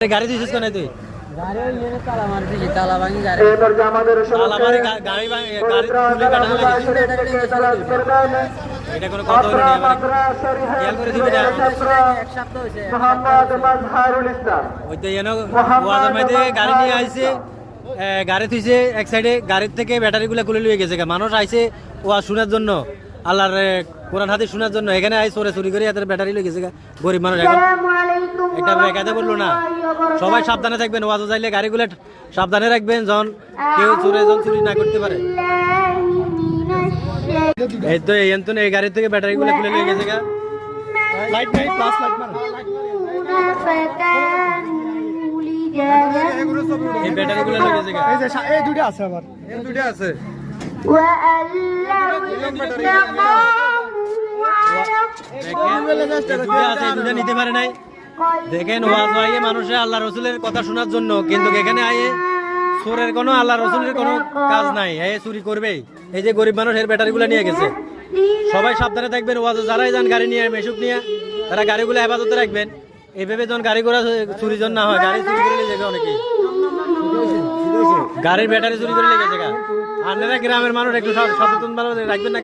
গাড়ি দিছিস কোন তুই গাড়ি নিয়ে তালা মারছি তালা ভাঙি গাড়ি এবার যে আমাদের তালা মারে গাড়ি গাড়ি তুলে কাটা লাগে এটা কোনো কথা হলো না আমার খেয়াল করে দিবি না এক সপ্তাহ হয়েছে মোহাম্মদ মাজহারুল ইসলাম ওই তো এনো ওয়াজার মধ্যে গাড়ি নিয়ে আইছে গাড়ি থইছে এক সাইডে গাড়ির থেকে ব্যাটারিগুলো খুলে লিয়ে গেছে মানুষ আইছে ওয়াজ শোনার জন্য আল্লাহর কোরআন হাদিস শোনার জন্য এখানে আই চুরি করে এত ব্যাটারি লিয়ে গেছে গরিব মানুষ এখন একটা বেকাতে বললো না সবাই সাবধানে থাকবেন ওয়াজে যাইলে গাড়িগুলো সাবধানে রাখবেন যখন কেউ চুরি না করতে পারে এই তো এই গাড়ি থেকে ব্যাটারিগুলো খুলে নিয়ে গেছে লাইট নাই প্লাস লাইট মার এই ব্যাটারিগুলো নিয়ে গেছে এই যে এই দুটো আছে আবার এই দুটো আছে দুটো নিতে পারে নাই দেখেন ওয়াজ হয় মানুষের আল্লাহ রসুলের কথা শোনার জন্য কিন্তু এখানে আয়ে চোরের কোনো আল্লাহ রসুলের কোনো কাজ নাই এ চুরি করবেই এই যে গরিব মানুষ এর ব্যাটারিগুলো নিয়ে গেছে সবাই সাবধানে থাকবেন ওয়াজে যারাই যান গাড়ি নিয়ে মেশুক নিয়ে তারা গাড়িগুলো হেফাজতে রাখবেন এইভাবে যখন গাড়ি ঘোড়া চুরি জন না হয় গাড়ি চুরি করে নিয়ে যাবে অনেকেই গাড়ির ব্যাটারি চুরি করে নিয়ে গেছে আপনারা গ্রামের মানুষ একটু সচেতন ভালো রাখবেন না